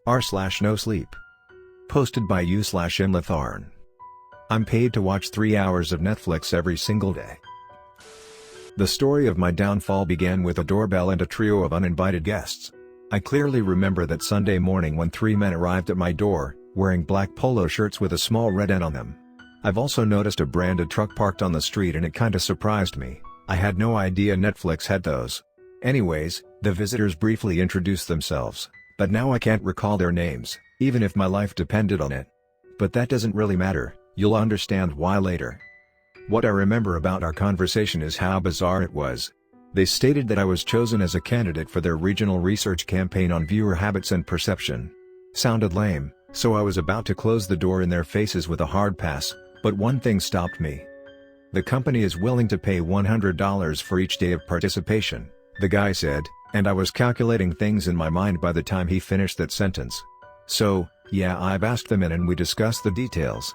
r/NoSleep. Posted by u/inletharn. I'm paid to watch 3 hours of Netflix every single day. The story of my downfall began with a doorbell and a trio of uninvited guests. I clearly remember that Sunday morning when 3 men arrived at my door, wearing black polo shirts with a small red N on them. I've also noticed a branded truck parked on the street and it kinda surprised me. I had no idea Netflix had those. Anyways, the visitors briefly introduced themselves, but now I can't recall their names, even if my life depended on it. But that doesn't really matter, you'll understand why later. What I remember about our conversation is how bizarre it was. They stated that I was chosen as a candidate for their regional research campaign on viewer habits and perception. Sounded lame, so I was about to close the door in their faces with a hard pass, but one thing stopped me. The company is willing to pay $100 for each day of participation, the guy said, and I was calculating things in my mind by the time he finished that sentence. So, yeah, I've asked them in and we discussed the details.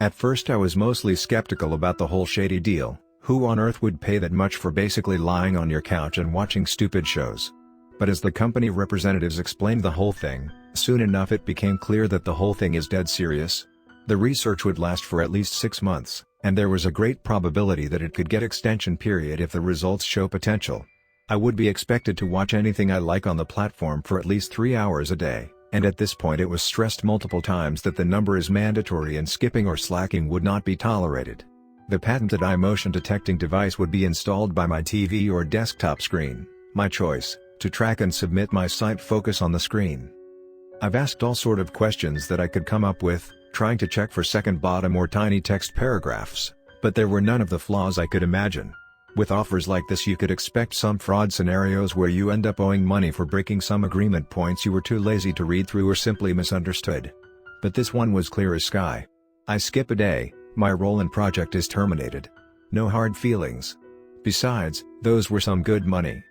At first I was mostly skeptical about the whole shady deal. Who on earth would pay that much for basically lying on your couch and watching stupid shows? But as the company representatives explained the whole thing, soon enough it became clear that the whole thing is dead serious. The research would last for at least 6 months, and there was a great probability that it could get extension period if the results show potential. I would be expected to watch anything I like on the platform for at least 3 hours a day, and at this point it was stressed multiple times that the number is mandatory and skipping or slacking would not be tolerated. The patented eye motion detecting device would be installed by my TV or desktop screen, my choice, to track and submit my sight focus on the screen. I've asked all sort of questions that I could come up with, trying to check for second bottom or tiny text paragraphs, but there were none of the flaws I could imagine. With offers like this you could expect some fraud scenarios where you end up owing money for breaking some agreement points you were too lazy to read through or simply misunderstood. But this one was clear as sky. I skip a day, my role and project is terminated. No hard feelings. Besides, those were some good money.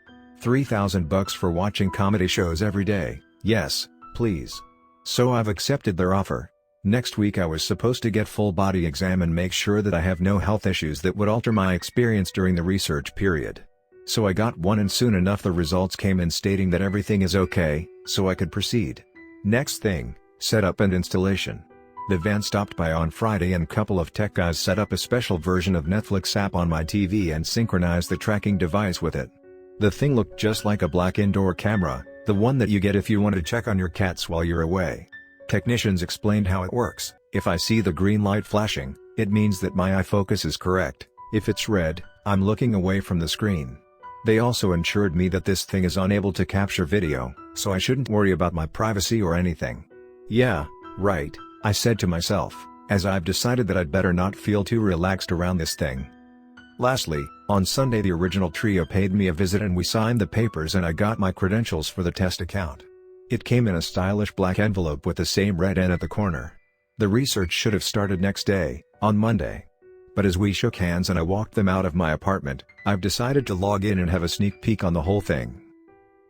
$3,000 for watching comedy shows every day, yes, please. So I've accepted their offer. Next week I was supposed to get full body exam and make sure that I have no health issues that would alter my experience during the research period. So I got one and soon enough the results came in stating that everything is okay, so I could proceed. Next thing, setup and installation. The van stopped by on Friday and couple of tech guys set up a special version of Netflix app on my TV and synchronized the tracking device with it. The thing looked just like a black indoor camera, the one that you get if you want to check on your cats while you're away. Technicians explained how it works. If I see the green light flashing, it means that my eye focus is correct. If it's red, I'm looking away from the screen. They also assured me that this thing is unable to capture video, so I shouldn't worry about my privacy or anything. Yeah, right, I said to myself, as I've decided that I'd better not feel too relaxed around this thing. Lastly, on Sunday the original trio paid me a visit and we signed the papers and I got my credentials for the test account. It came in a stylish black envelope with the same red N at the corner. The research should have started next day, on Monday. But as we shook hands and I walked them out of my apartment, I've decided to log in and have a sneak peek on the whole thing.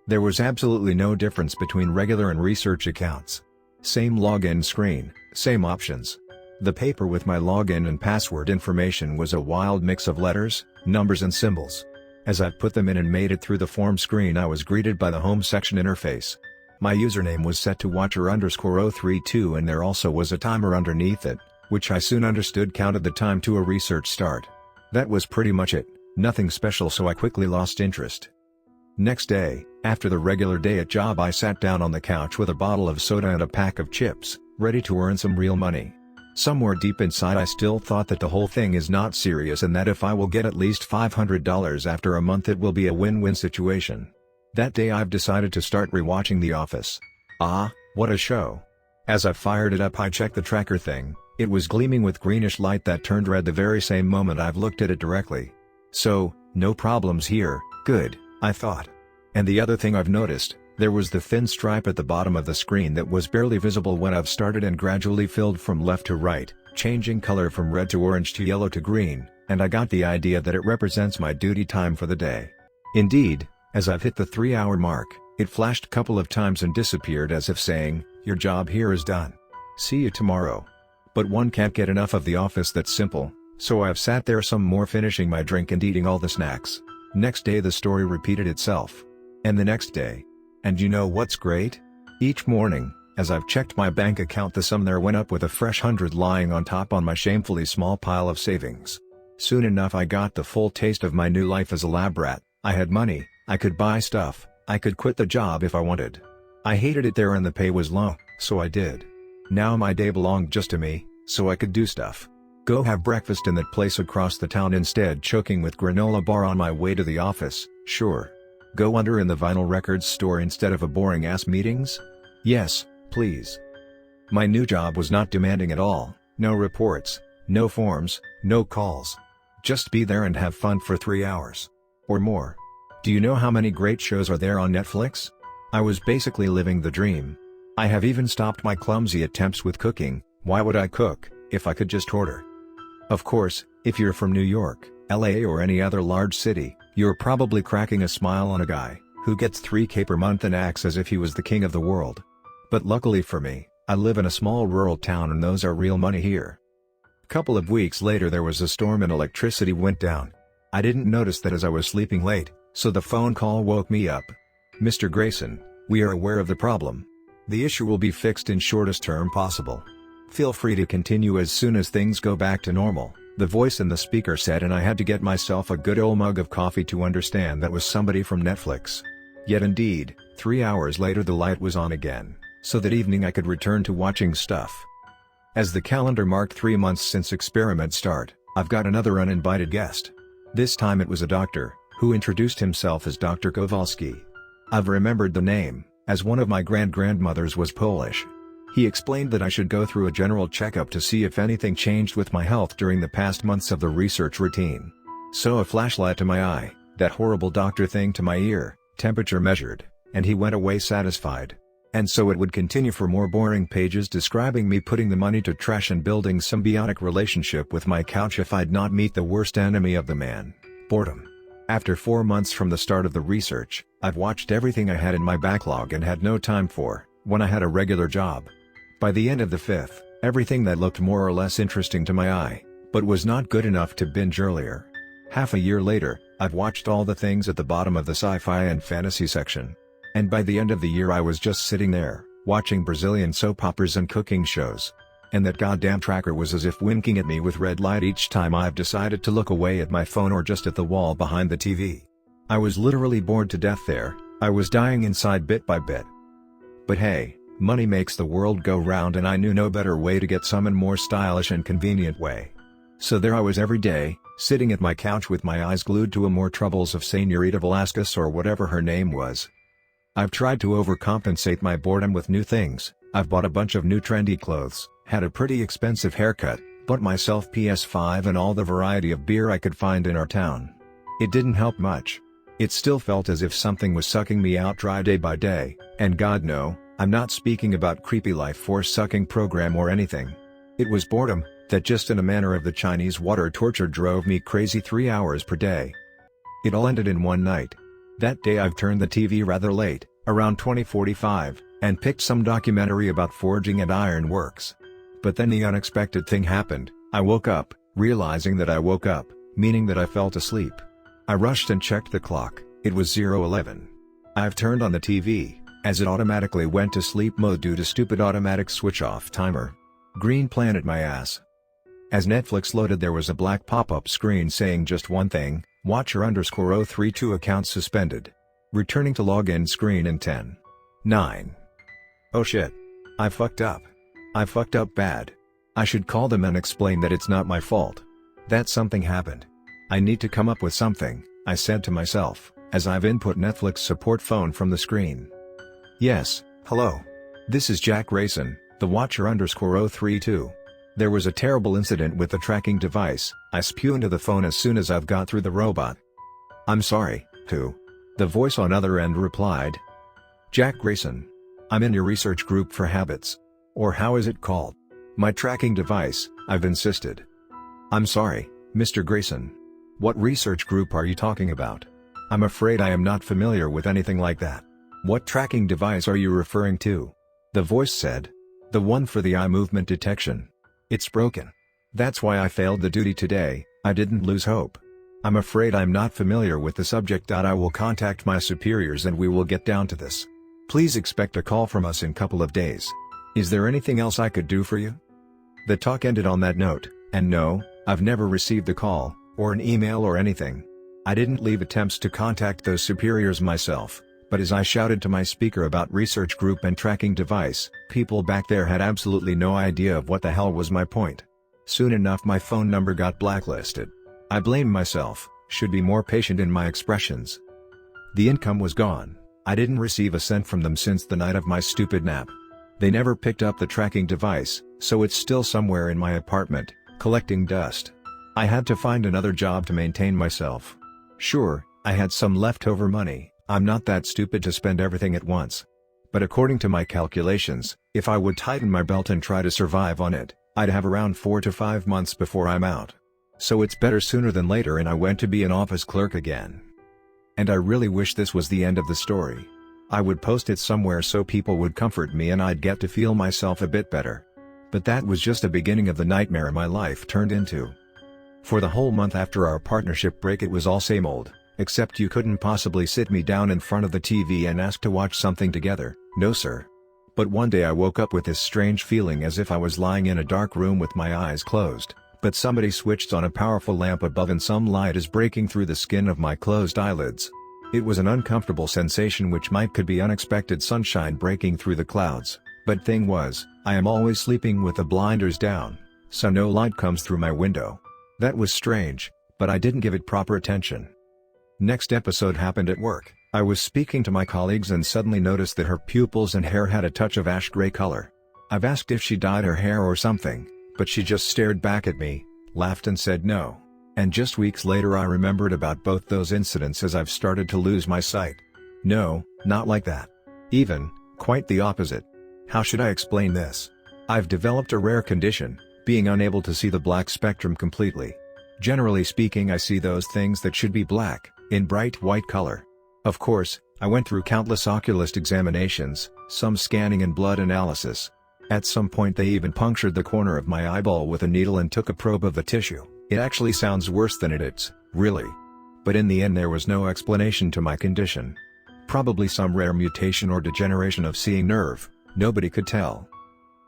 There was absolutely no difference between regular and research accounts. Same login screen, same options. The paper with my login and password information was a wild mix of letters, numbers and symbols. As I put them in and made it through the form screen I was greeted by the home section interface. My username was set to watcher_032 and there also was a timer underneath it, which I soon understood counted the time to a research start. That was pretty much it, nothing special so I quickly lost interest. Next day, after the regular day at job I sat down on the couch with a bottle of soda and a pack of chips, ready to earn some real money. Somewhere deep inside I still thought that the whole thing is not serious and that if I will get at least $500 after a month it will be a win-win situation. That day I've decided to start rewatching The Office. Ah, what a show. As I fired it up I checked the tracker thing, it was gleaming with greenish light that turned red the very same moment I've looked at it directly. So, no problems here, good, I thought. And the other thing I've noticed, there was the thin stripe at the bottom of the screen that was barely visible when I've started and gradually filled from left to right, changing color from red to orange to yellow to green, and I got the idea that it represents my duty time for the day. Indeed, as I've hit the 3-hour mark, it flashed a couple of times and disappeared as if saying, your job here is done. See you tomorrow. But one can't get enough of The Office that simple, so I've sat there some more finishing my drink and eating all the snacks. Next day the story repeated itself. And the next day. And you know what's great? Each morning, As I've checked my bank account, the sum there went up with a fresh 100 lying on top on my shamefully small pile of savings. Soon enough I got the full taste of my new life as a lab rat. I had money, I could buy stuff, I could quit the job if I wanted. I hated it there and the pay was low, so I did. Now my day belonged just to me, so I could do stuff. Go have breakfast in that place across the town instead, choking with granola bar on my way to the office, sure. Go under in the vinyl records store instead of a boring ass meetings? Yes, please. My new job was not demanding at all, no reports, no forms, no calls. Just be there and have fun for 3 hours. Or more. Do you know how many great shows are there on Netflix? I was basically living the dream. I have even stopped my clumsy attempts with cooking. Why would I cook, if I could just order? Of course, if you're from New York, LA or any other large city, you're probably cracking a smile on a guy who gets $3K per month and acts as if he was the king of the world. But luckily for me, I live in a small rural town and those are real money here. Couple of weeks later there was a storm and electricity went down. I didn't notice that as I was sleeping late, so the phone call woke me up. Mr. Grayson, we are aware of the problem. The issue will be fixed in shortest term possible. Feel free to continue as soon as things go back to normal, the voice in the speaker said, and I had to get myself a good old mug of coffee to understand that was somebody from Netflix. Yet indeed, 3 hours later the light was on again, so that evening I could return to watching stuff. As the calendar marked 3 months since experiment start, I've got another uninvited guest. This time it was a doctor, who introduced himself as Dr. Kowalski. I've remembered the name, as one of my grandmothers was Polish. He explained that I should go through a general checkup to see if anything changed with my health during the past months of the research routine. So a flashlight to my eye, that horrible doctor thing to my ear, temperature measured, and he went away satisfied. And so it would continue for more boring pages describing me putting the money to trash and building symbiotic relationship with my couch if I'd not meet the worst enemy of the man, boredom. After 4 months from the start of the research, I've watched everything I had in my backlog and had no time for, when I had a regular job. By the end of the 5th, everything that looked more or less interesting to my eye, but was not good enough to binge earlier. Half a year later, I've watched all the things at the bottom of the sci-fi and fantasy section. And by the end of the year I was just sitting there, watching Brazilian soap operas and cooking shows. And that goddamn tracker was as if winking at me with red light each time I've decided to look away at my phone or just at the wall behind the TV. I was literally bored to death there, I was dying inside bit by bit. But hey, money makes the world go round and I knew no better way to get some in more stylish and convenient way. So there I was every day, sitting at my couch with my eyes glued to more troubles of Señorita Velasquez or whatever her name was. I've tried to overcompensate my boredom with new things. I've bought a bunch of new trendy clothes, had a pretty expensive haircut, bought myself PS5 and all the variety of beer I could find in our town. It didn't help much. It still felt as if something was sucking me out dry day by day, and God no, I'm not speaking about creepy life force sucking program or anything. It was boredom, that just in a manner of the Chinese water torture drove me crazy 3 hours per day. It all ended in one night. That day I've turned the TV rather late, around 20:45, and picked some documentary about forging and iron works. But then the unexpected thing happened. I woke up, realizing that I woke up, meaning that I felt asleep. I rushed and checked the clock, it was 0:11. I've turned on the TV, as it automatically went to sleep mode due to stupid automatic switch-off timer. Green planet my ass. As Netflix loaded there was a black pop-up screen saying just one thing, Watcher_032 account suspended. Returning to login screen in 10, 9. Oh shit. I fucked up. I fucked up bad. I should call them and explain that it's not my fault. That something happened. I need to come up with something, I said to myself, as I've input Netflix support phone from the screen. Yes, hello. This is Jack Grayson, the Watcher_032. There was a terrible incident with the tracking device, I spew into the phone as soon as I've got through the robot. I'm sorry, who? The voice on other end replied. Jack Grayson. I'm in your research group for habits. Or how is it called? My tracking device, I've insisted. I'm sorry, Mr. Grayson. What research group are you talking about? I'm afraid I am not familiar with anything like that. What tracking device are you referring to? The voice said. The one for the eye movement detection. It's broken. That's why I failed the duty today, I didn't lose hope. I'm afraid I'm not familiar with the subject. I will contact my superiors and we will get down to this. Please expect a call from us in couple of days. Is there anything else I could do for you? The talk ended on that note, and no, I've never received a call, or an email or anything. I didn't leave attempts to contact those superiors myself, but as I shouted to my speaker about research group and tracking device, people back there had absolutely no idea of what the hell was my point. Soon enough my phone number got blacklisted. I blame myself, should be more patient in my expressions. The income was gone. I didn't receive a cent from them since the night of my stupid nap. They never picked up the tracking device, so it's still somewhere in my apartment, collecting dust. I had to find another job to maintain myself. Sure, I had some leftover money, I'm not that stupid to spend everything at once. But according to my calculations, if I would tighten my belt and try to survive on it, I'd have around 4 to 5 months before I'm out. So it's better sooner than later, and I went to be an office clerk again. And I really wish this was the end of the story. I would post it somewhere so people would comfort me and I'd get to feel myself a bit better. But that was just the beginning of the nightmare my life turned into. For the whole month after our partnership break it was all same old, except you couldn't possibly sit me down in front of the TV and ask to watch something together, no sir. But one day I woke up with this strange feeling as if I was lying in a dark room with my eyes closed, but somebody switched on a powerful lamp above and some light is breaking through the skin of my closed eyelids. It was an uncomfortable sensation which could be unexpected sunshine breaking through the clouds, but thing was, I am always sleeping with the blinders down, so no light comes through my window. That was strange, but I didn't give it proper attention. Next episode happened at work. I was speaking to my colleagues and suddenly noticed that her pupils and hair had a touch of ash gray color. I've asked if she dyed her hair or something, but she just stared back at me, laughed and said no. And just weeks later I remembered about both those incidents as I've started to lose my sight. No, not like that. Even, quite the opposite. How should I explain this? I've developed a rare condition, being unable to see the black spectrum completely. Generally speaking I see those things that should be black, in bright white color. Of course, I went through countless oculist examinations, some scanning and blood analysis. At some point they even punctured the corner of my eyeball with a needle and took a probe of the tissue. It actually sounds worse than it is, really. But in the end there was no explanation to my condition. Probably some rare mutation or degeneration of seeing nerve, nobody could tell.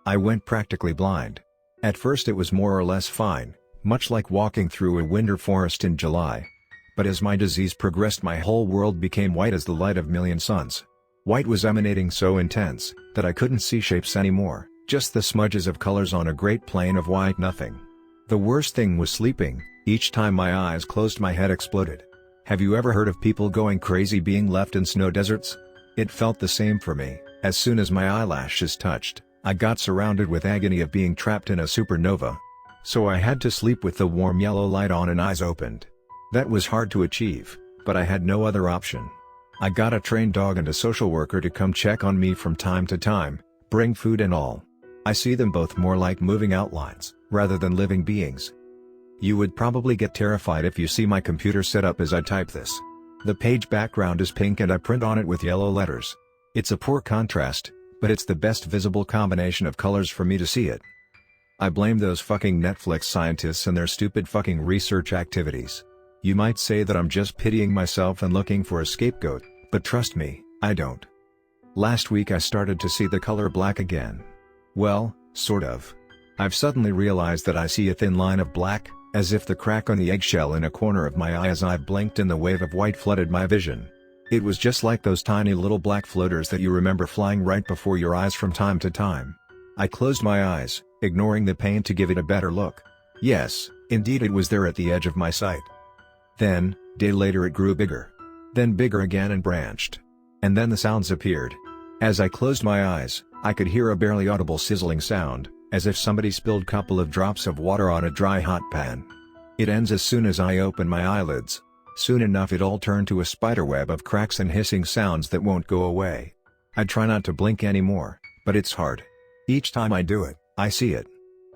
I went practically blind. At first it was more or less fine, much like walking through a winter forest in July. But as my disease progressed my whole world became white as the light of million suns. White was emanating so intense, that I couldn't see shapes anymore, just the smudges of colors on a great plane of white nothing. The worst thing was sleeping. Each time my eyes closed my head exploded. Have you ever heard of people going crazy being left in snow deserts? It felt the same for me. As soon as my eyelashes touched, I got surrounded with agony of being trapped in a supernova. So I had to sleep with the warm yellow light on and eyes opened. That was hard to achieve, but I had no other option. I got a trained dog and a social worker to come check on me from time to time, bring food and all. I see them both more like moving outlines, rather than living beings. You would probably get terrified if you see my computer set up as I type this. The page background is pink and I print on it with yellow letters. It's a poor contrast, but it's the best visible combination of colors for me to see it. I blame those fucking Netflix scientists and their stupid fucking research activities. You might say that I'm just pitying myself and looking for a scapegoat, but trust me, I don't. Last week I started to see the color black again. Well, sort of. I've suddenly realized that I see a thin line of black, as if the crack on the eggshell in a corner of my eye as I blinked and the wave of white flooded my vision. It was just like those tiny little black floaters that you remember flying right before your eyes from time to time. I closed my eyes, ignoring the pain to give it a better look. Yes, indeed it was there at the edge of my sight. Then, day later it grew bigger. Then bigger again and branched. And then the sounds appeared. As I closed my eyes, I could hear a barely audible sizzling sound, as if somebody spilled couple of drops of water on a dry hot pan. It ends as soon as I open my eyelids. Soon enough it all turned to a spiderweb of cracks and hissing sounds that won't go away. I try not to blink anymore, but it's hard. Each time I do it, I see it.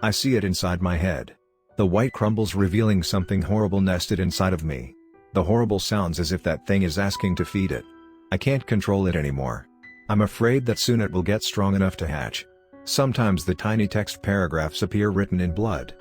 I see it inside my head. The white crumbles revealing something horrible nested inside of me. The horrible sounds as if that thing is asking to feed it. I can't control it anymore. I'm afraid that soon it will get strong enough to hatch. Sometimes the tiny text paragraphs appear written in blood.